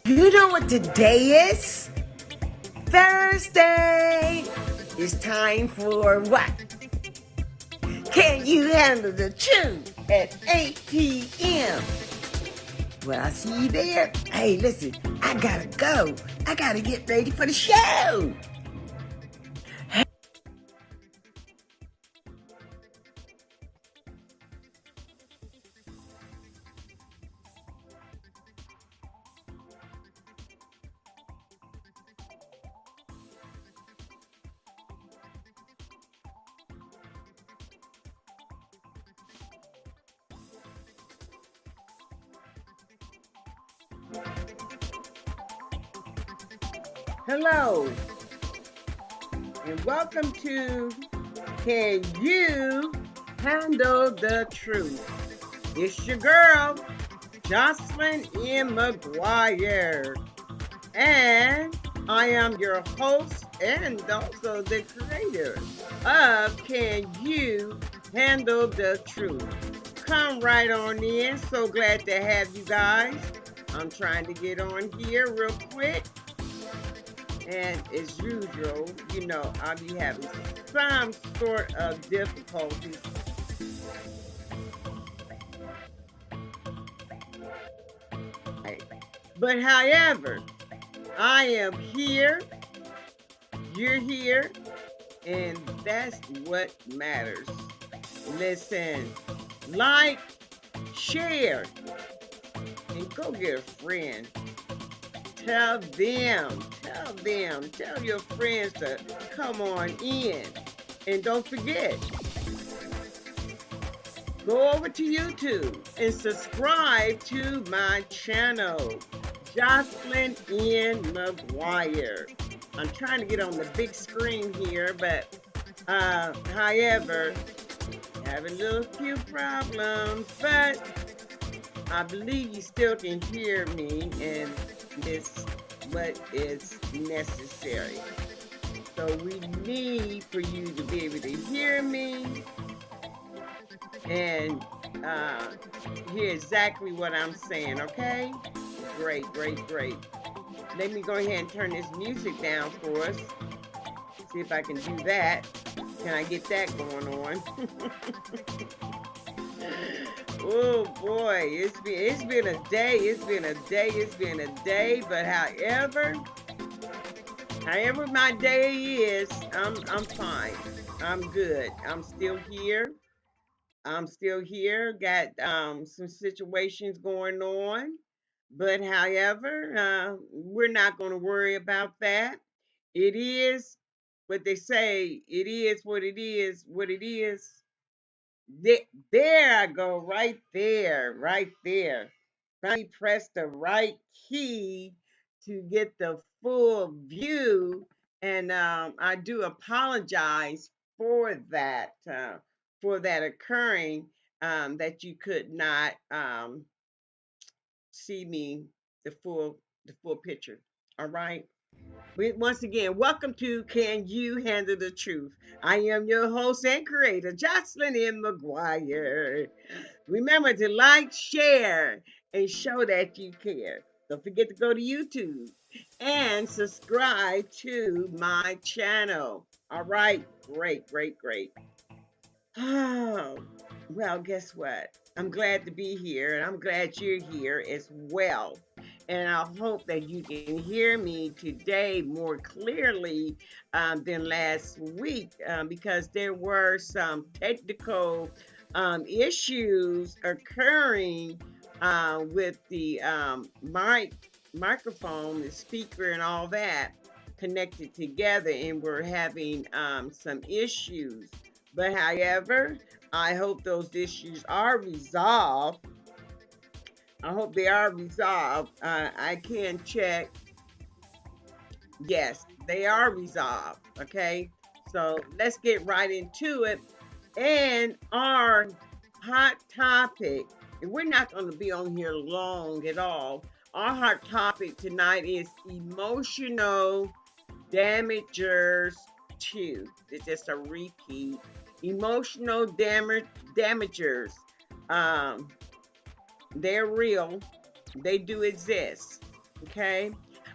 You know what today is? Thursday. It's time for what? Can you handle the truth at 8 p.m.? Well, I'll see you there. Hey, listen, I gotta go. I gotta get ready for the show. Hello, and welcome to Can You Handle the Truth? It's your girl, Jocelyn M. McGuire, and I am your host and also the creator of Can You Handle the Truth? Come right on in. So glad to have you guys. I'm trying to get on here real quick. And as usual, you know, I'll be having some sort of difficulties. But however, I am here, you're here, and that's what matters. Listen, like, share, and go get a friend. Tell your friends to come on in. And don't forget, go over to YouTube and subscribe to my channel, Jocelyn N. McGuire. I'm trying to get on the big screen here, but however, having a few problems, but I believe you still can hear me, and it's what is necessary. So we need for you to be able to hear me and hear exactly what I'm saying, okay? Great. Let me go ahead and turn this music down for us. See if I can do that. Can I get that going on? Oh boy, it's been a day, but however my day is, I'm fine. I'm good. I'm still here. Got some situations going on, but however, we're not going to worry about that. It is what they say. It is what it is. What it is. There I go, right there, right there. Finally press the right key to get the full view, and I do apologize for that occurring, that you could not see me the full the full picture. All right. Once again, welcome to Can You Handle the Truth? I am your host and creator, Jocelyn M. McGuire. Remember to like, share, and show that you care. Don't forget to go to YouTube and subscribe to my channel. All right, great, great, great. Oh, well, guess what? I'm glad to be here, and I'm glad you're here as well. And I hope that you can hear me today more clearly than last week because there were some technical issues occurring with the microphone, the speaker, and all that connected together, and we're having some issues. But however, I hope those issues are resolved. I hope they are resolved. I can check. Yes, they are resolved. Okay. So let's get right into it. And our hot topic, and we're not going to be on here long at all. Our hot topic tonight is emotional damagers 2. It's just a repeat. Emotional damagers. Um, they're real. They do exist. Okay.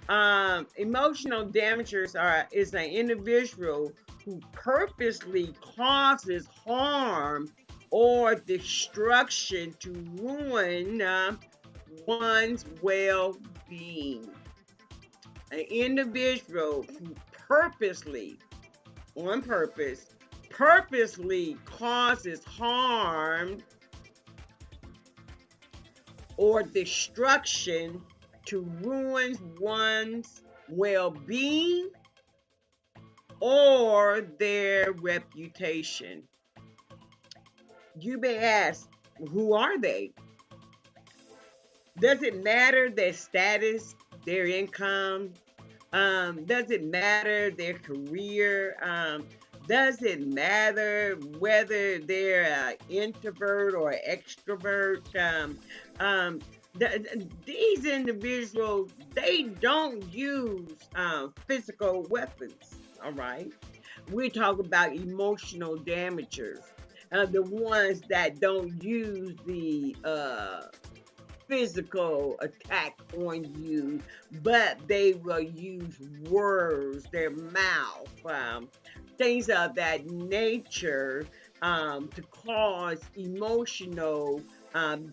Emotional damagers is an individual who purposely causes harm or destruction to ruin one's well-being. An individual who purposely, on purpose, purposely causes harm or destruction to ruin one's well-being or their reputation. You may ask, who are they? Does it matter their status, their income? Does it matter their career? Does it matter whether they're an introvert or extrovert? These individuals, they don't use physical weapons, all right? We talk about emotional damagers, the ones that don't use the physical attack on you, but they will use words, their mouth, things of that nature to cause emotional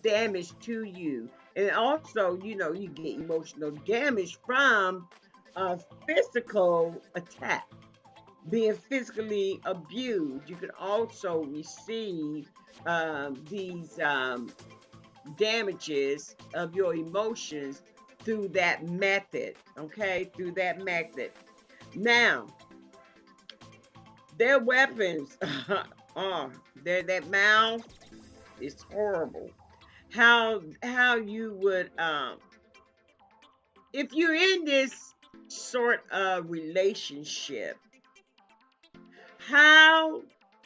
damage to you. And also, you get emotional damage from a physical attack, being physically abused. You can also receive these damages of your emotions through that method, okay? Through that method. Now, their weapons are that mouth is horrible. How you would if you're in this sort of relationship, how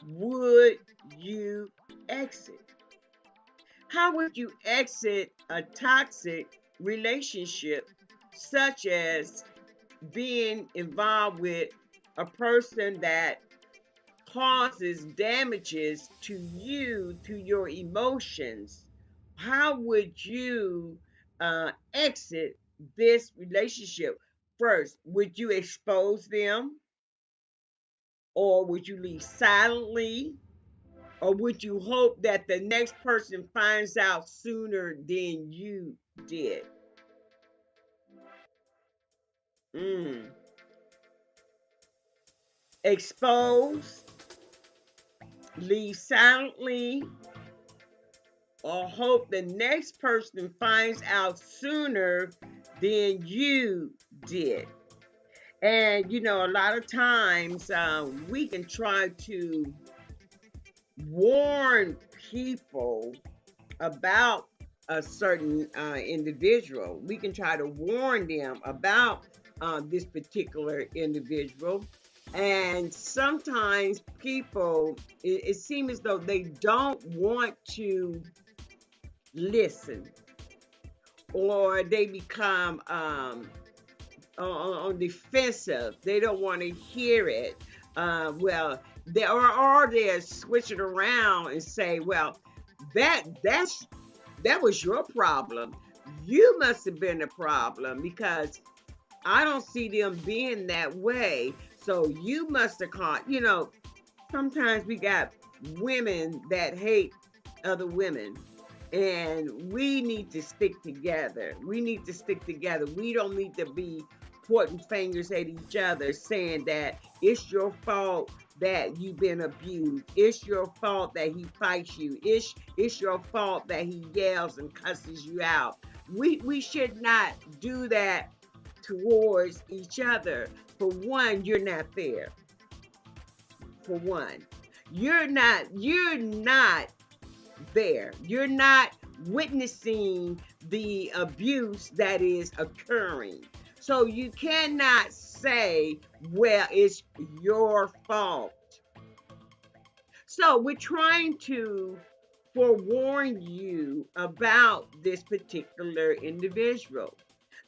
would you exit? How would you exit a toxic relationship, such as being involved with a person that causes damages to you, to your emotions? How would you exit this relationship? First, would you expose them, or would you leave silently? Or would you hope that the next person finds out sooner than you did? Mm. Expose, leave silently, or hope the next person finds out sooner than you did. And a lot of times we can try to warn people about a certain individual. We can try to warn them about this particular individual. And sometimes people, it seems as though they don't want to listen, or they become on defensive. They don't want to hear it. Well, they switch it around and say, well, that was your problem. You must have been the problem because I don't see them being that way. So you must have caught. Sometimes we got women that hate other women, and we need to stick together. We need to stick together. We don't need to be pointing fingers at each other saying that it's your fault that you've been abused. It's your fault that he fights you. It's your fault that he yells and cusses you out. We should not do that towards each other. For one, you're not fair. For one, you're not there. You're not witnessing the abuse that is occurring. So you cannot say, well, it's your fault. So we're trying to forewarn you about this particular individual,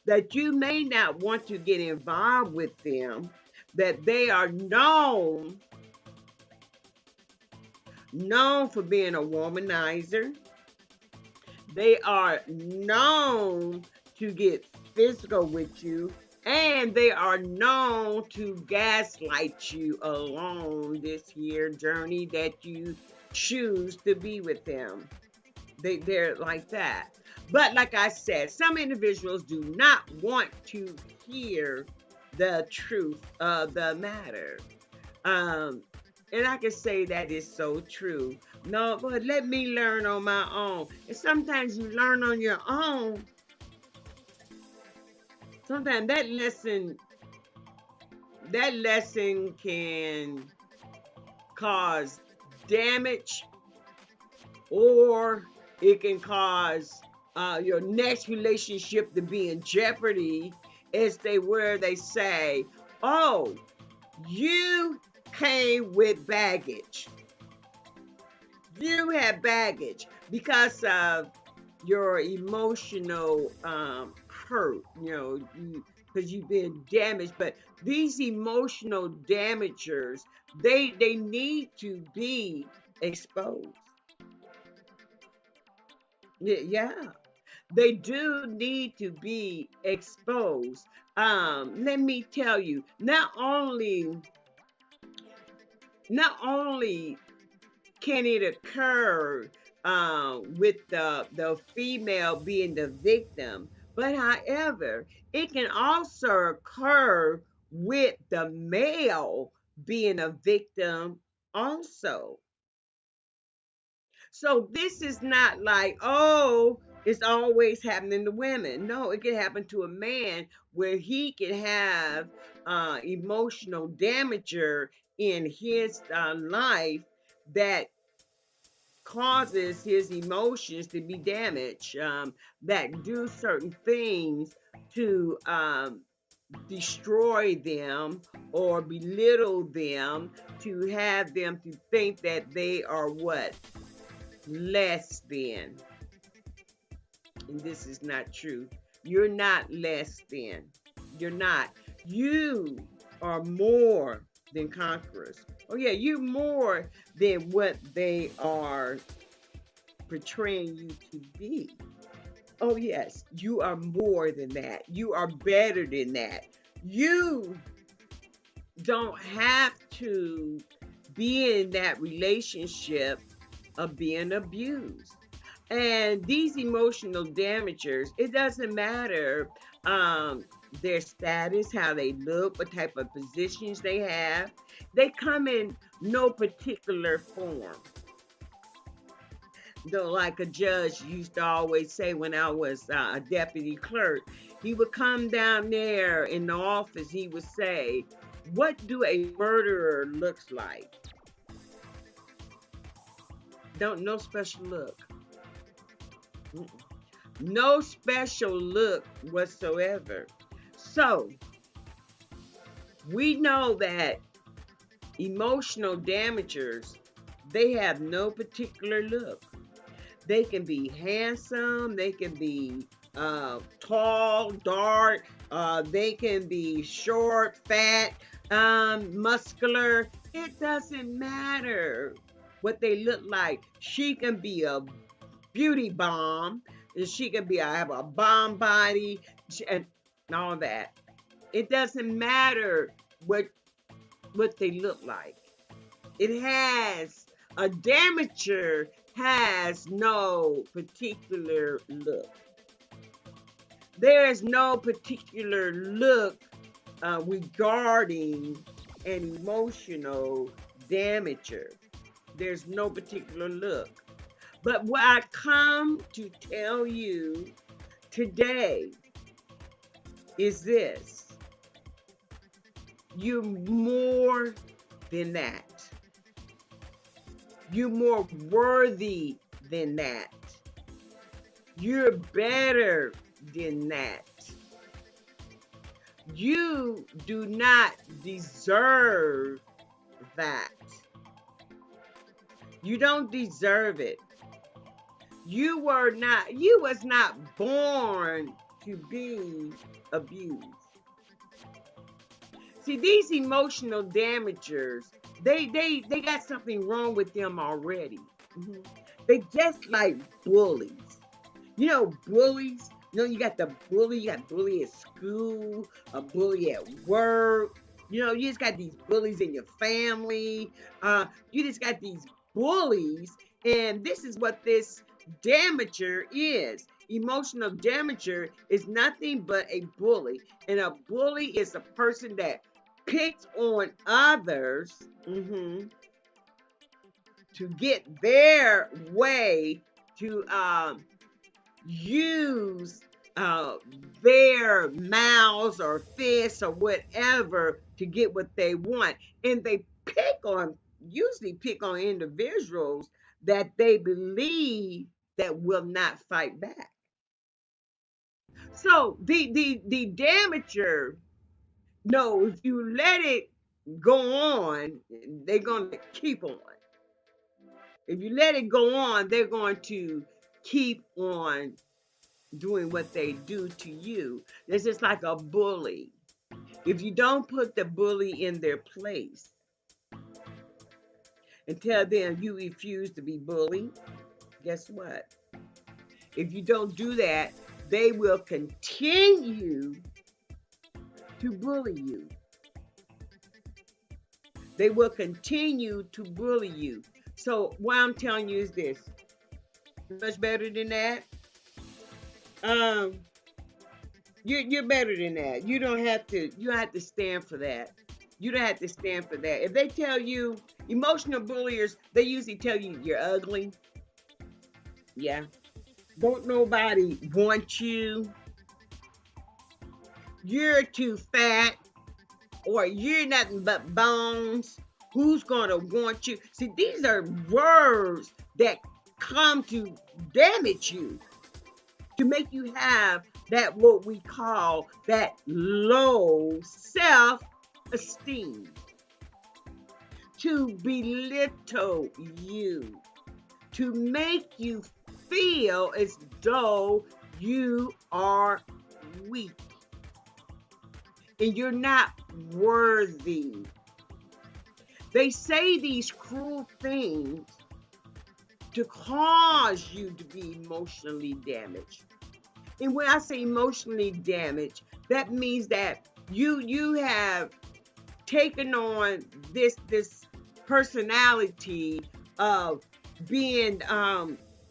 that you may not want to get involved with them, that they are known for being a womanizer. They are known to get physical with you, and they are known to gaslight you along this here journey that you choose to be with them. They're like that. But like I said, some individuals do not want to hear the truth of the matter. Um, and I can say that is so true. No, but let me learn on my own. And sometimes you learn on your own. Sometimes that lesson can cause damage, or it can cause your next relationship to be in jeopardy, as they say, oh, you came with baggage. You have baggage because of your emotional hurt, because you've been damaged. But these emotional damagers, they need to be exposed. Yeah, they do need to be exposed. Let me tell you, not only can it occur with the female being the victim, but however, it can also occur with the male being a victim also. So this is not like, oh, it's always happening to women. No, it can happen to a man where he can have emotional damager in his life that causes his emotions to be damaged, that do certain things to destroy them or belittle them, to have them to think that they are what? Less than. And this is not true. You're not less than. You're not. You are more than conquerors. Oh, yeah, you're more than what they are portraying you to be. Oh, yes, you are more than that. You are better than that. You don't have to be in that relationship of being abused. And these emotional damagers, it doesn't matter their status, how they look, what type of positions they have. They come in no particular form. Though, like a judge used to always say when I was a deputy clerk, he would come down there in the office, he would say, what do a murderer looks like? Don't No special look. Mm-mm. No special look whatsoever. So we know that emotional damagers, they have no particular look. They can be handsome, they can be tall, dark. They can be short, fat, muscular. It doesn't matter what they look like. She can be a beauty bomb. She can be have a bomb body and all that. It doesn't matter what they look like. It has a damager has no particular look. There is no particular look regarding an emotional damager. There's no particular look. But what I come to tell you today is this: you're more than that. You're more worthy than that. You're better than that. You do not deserve that. You don't deserve it. You was not born to be abused. See, these emotional damagers, they got something wrong with them already. Mhm. They just like bullies. You know, bullies. You got the bully. You got bully at school, a bully at work. You just got these bullies in your family. You just got these bullies, and this is what this damager is. Emotional damager is nothing but a bully, and a bully is a person that picks on others to get their way, to use their mouths or fists or whatever to get what they want. And they usually pick on individuals that they believe that will not fight back. So the damager, no, if you let it go on, they're going to keep on. If you let it go on, they're going to keep on doing what they do to you. It's just like a bully. If you don't put the bully in their place and tell them you refuse to be bullied, guess what? If you don't do that, they will continue to bully you. They will continue to bully you. So what I'm telling you is this: much better than that. You're better than that. You don't have to. You don't have to stand for that. You don't have to stand for that. If they tell you, emotional bulliers, they usually tell you you're ugly. Yeah. Don't nobody want you. You're too fat, or you're nothing but bones. Who's gonna want you? See, these are words that come to damage you, to make you have that what we call that low self-esteem, to belittle you, to make you feel as though you are weak and you're not worthy. They say these cruel things to cause you to be emotionally damaged. And when I say emotionally damaged, that means that you have taken on this personality of being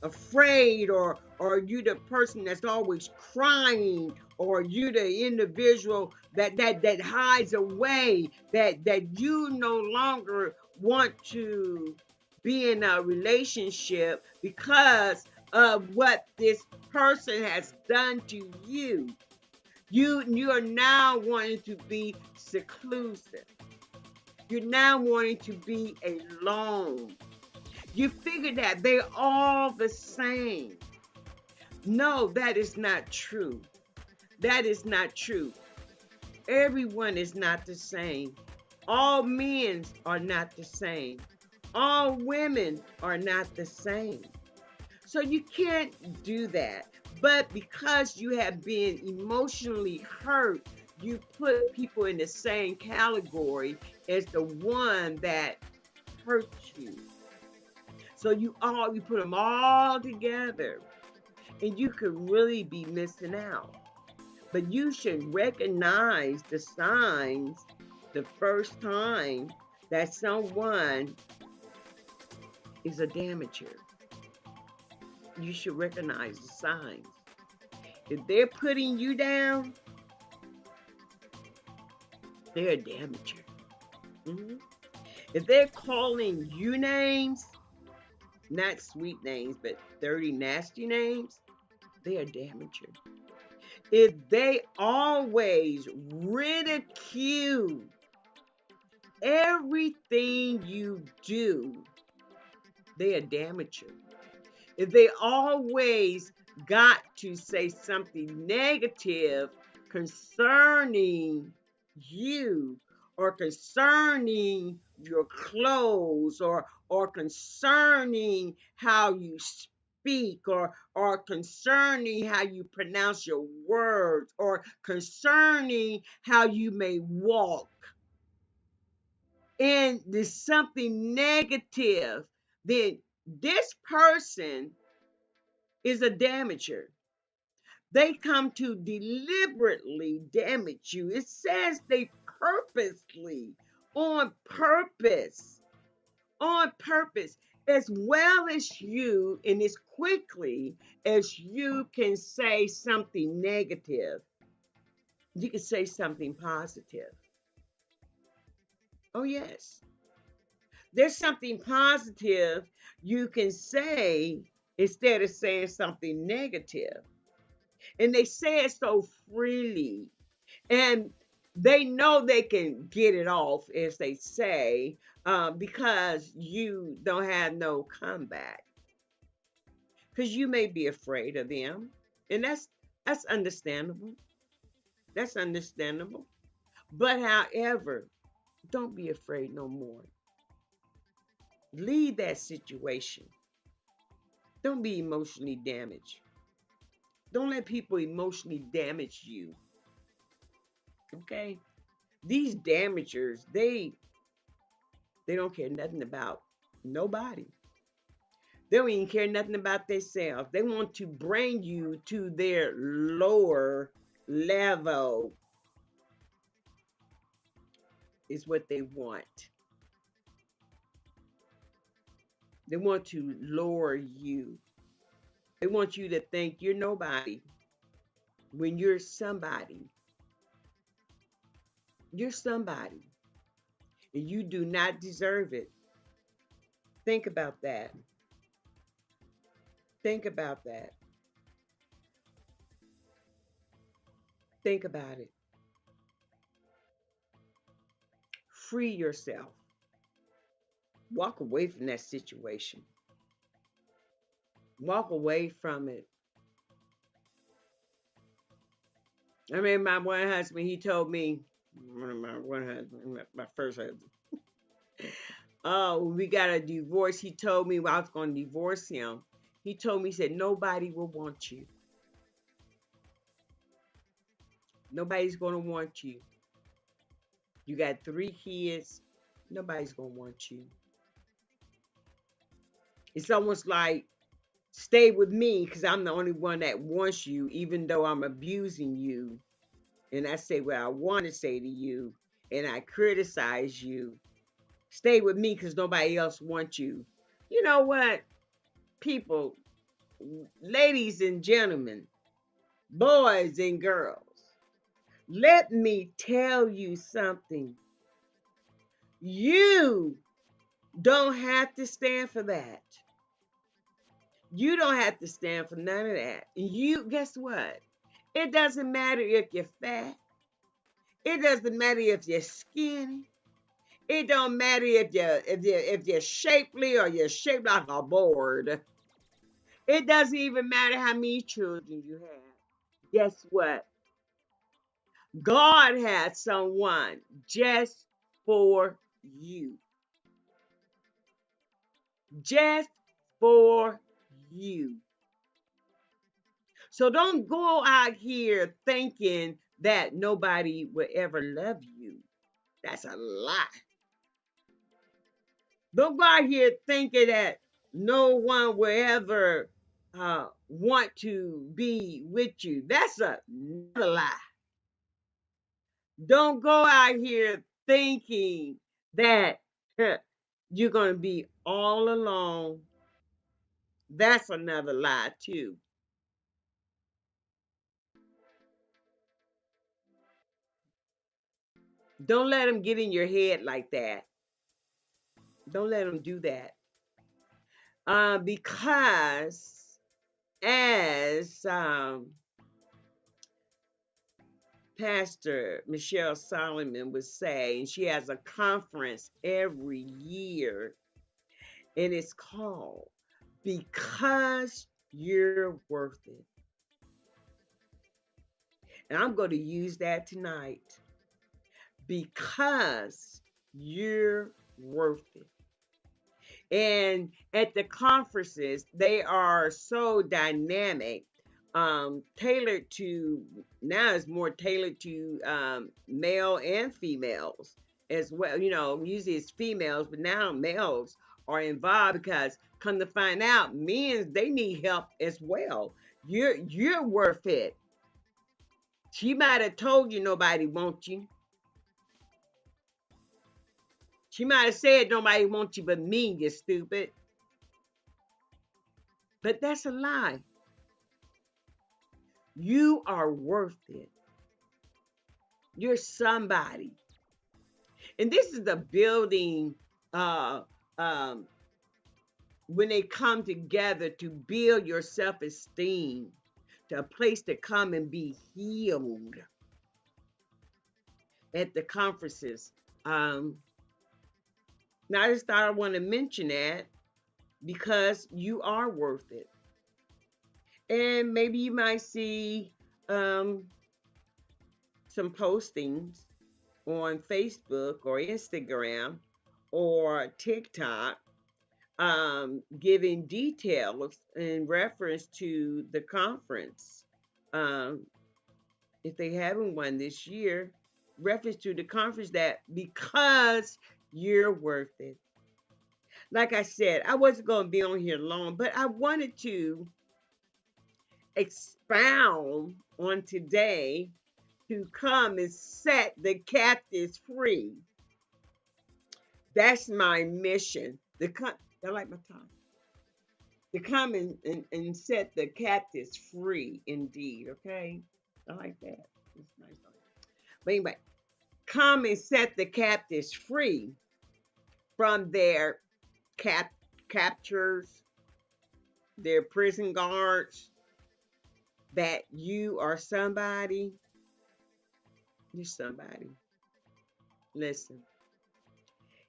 afraid, or you the person that's always crying, or you the individual that hides away, that you no longer want to be in a relationship because of what this person has done to you. You are now wanting to be seclusive. You're now wanting to be alone. You figure that they're all the same. No, that is not true. That is not true. Everyone is not the same. All men are not the same. All women are not the same. So you can't do that. But because you have been emotionally hurt, you put people in the same category as the one that hurt you. So you put them all together, and you could really be missing out. But you should recognize the signs the first time that someone is a damager. You should recognize the signs. If they're putting you down, they're a damager. Mhm. If they're calling you names, not sweet names, but dirty, nasty names, they're a damager. If they always ridicule everything you do, they're a damager. If they always got to say something negative concerning you, or concerning your clothes, or concerning how you speak, or concerning how you pronounce your words, or concerning how you may walk, and there's something negative, then this person is a damager. They come to deliberately damage you. It says they purposely, on purpose, on purpose, as well as you, and as quickly as you can say something negative, you can say something positive. Oh, yes. There's something positive you can say instead of saying something negative. And they say it so freely. And they know they can get it off, as they say, because you don't have no comeback. Because you may be afraid of them. And that's understandable. That's understandable. But however, don't be afraid no more. Leave that situation. Don't be emotionally damaged. Don't let people emotionally damage you. Okay? These damagers, they don't care nothing about nobody. They don't even care nothing about themselves. They want to bring you to their lower level, is what they want. They want to lower you. They want you to think you're nobody when you're somebody. You're somebody, and you do not deserve it. Think about that. Think about that. Think about it. Free yourself. Walk away from that situation. Walk away from it. I mean, my one husband, he told me, my one husband, my first husband, oh, when we got a divorce, he told me I was going to divorce him. He told me, he said, nobody will want you. Nobody's going to want you. You got 3 kids. Nobody's going to want you. It's almost like, stay with me because I'm the only one that wants you, even though I'm abusing you. And I say what I want to say to you, and I criticize you. Stay with me because nobody else wants you. You know what, people, ladies and gentlemen, boys and girls, let me tell you something. You don't have to stand for that. You don't have to stand for none of that. You, guess what? It doesn't matter if you're fat. It doesn't matter if you're skinny. It don't matter if you're shapely or you're shaped like a board. It doesn't even matter how many children you have. Guess what? God has someone just for you. Just for you. So don't go out here thinking that nobody will ever love you. That's a lie. Don't go out here thinking that no one will ever want to be with you. That's another lie. Don't go out here thinking that you're going to be all alone. That's another lie, too. Don't let them get in your head like that. Don't let them do that. Because, as Pastor Michelle Solomon was saying, she has a conference every year, and it's called Because You're Worth It. And I'm going to use that tonight. Because you're worth it. And at the conferences, they are so dynamic, tailored to, now it's more tailored to male and females as well. You know, usually it's females, but now males are involved because come to find out, men, they need help as well. You're worth it. She might have told you nobody wants you. She might have said nobody wants you but me, you stupid. But that's a lie. You are worth it. You're somebody. And this is the building uh um when they come together to build your self-esteem, to a place to come and be healed at the conferences. Now I just thought I want to mention that because you are worth it. And maybe you might see some postings on Facebook or Instagram or TikTok, giving details in reference to the conference. Um, if they haven't one this year, reference to the conference, that because you're worth it. Like I said, I wasn't going to be on here long, but I wanted to expound on today to come and set the captives free. That's my mission. I like my tongue. To come and set the captives free indeed, okay? I like that. It's nice. But anyway, come and set the captives free from their captures, their prison guards, that you are somebody. You're somebody. Listen,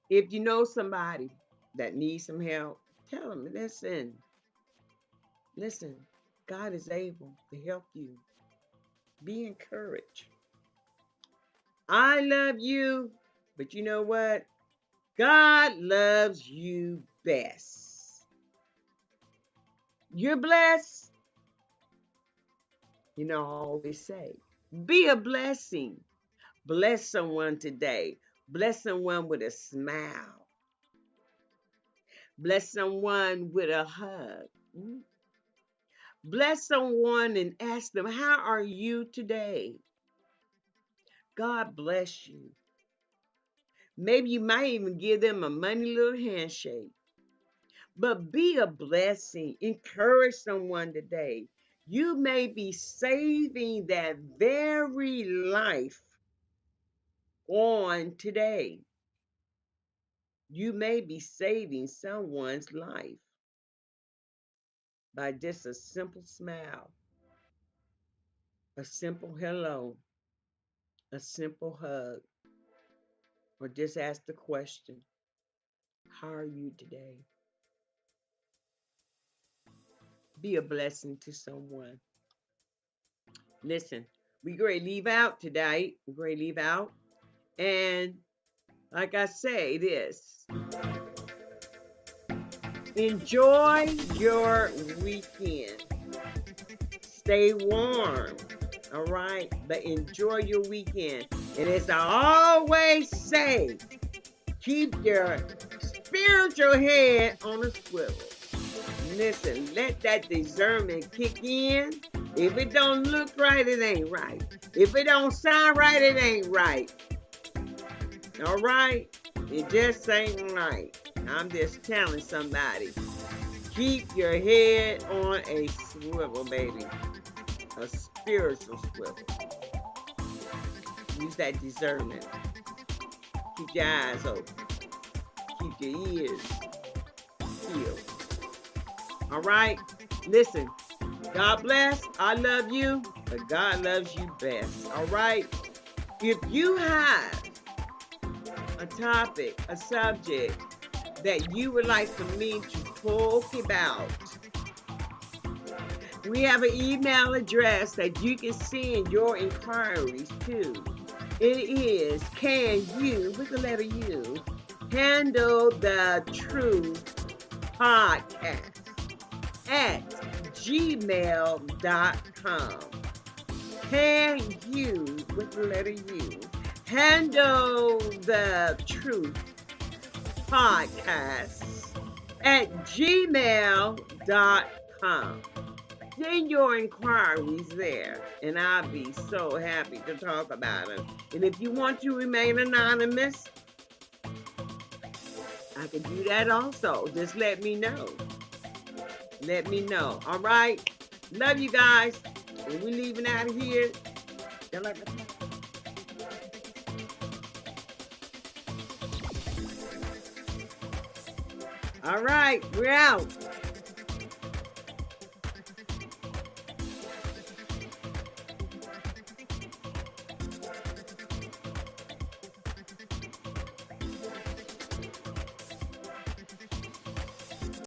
if you know somebody that needs some help, tell them, listen, God is able to help you. Be encouraged. I love you, but you know what? God loves you best. You're blessed. You know, I always say, be a blessing. Bless someone today. Bless someone with a smile. Bless someone with a hug. Bless someone and ask them, how are you today? God bless you. Maybe you might even give them a money little handshake. But be a blessing. Encourage someone today. You may be saving that very life on today. You may be saving someone's life by just a simple smile, a simple hello, a simple hug, or just ask the question, how are you today? Be a blessing to someone. Listen, we're going to leave out today. We're going to leave out. And like I say this, enjoy your weekend. stay warm. All right, but enjoy your weekend. And as I always say, keep your spiritual head on a swivel. Listen, let that discernment kick in. If it don't look right, it ain't right. If it don't sound right, it ain't right. All right? It just ain't right. I'm just telling somebody. Keep your head on a swivel, baby. A spiritual swivel. Use that discernment. Keep your eyes open. Keep your ears peeled. All right? Listen, God bless. I love you, but God loves you best. All right? If you have a topic, a subject that you would like for me to talk about, we have an email address that you can send your inquiries to. It is can you, with the letter U, handle the truth podcast at gmail.com. Can you, with the letter U, handle the truth podcast at gmail.com. Send your inquiries there, and I'll be so happy to talk about them. And if you want to remain anonymous, I can do that also. Just let me know. Let me know. All right? Love you guys. And we're leaving out of here. All right, we're out.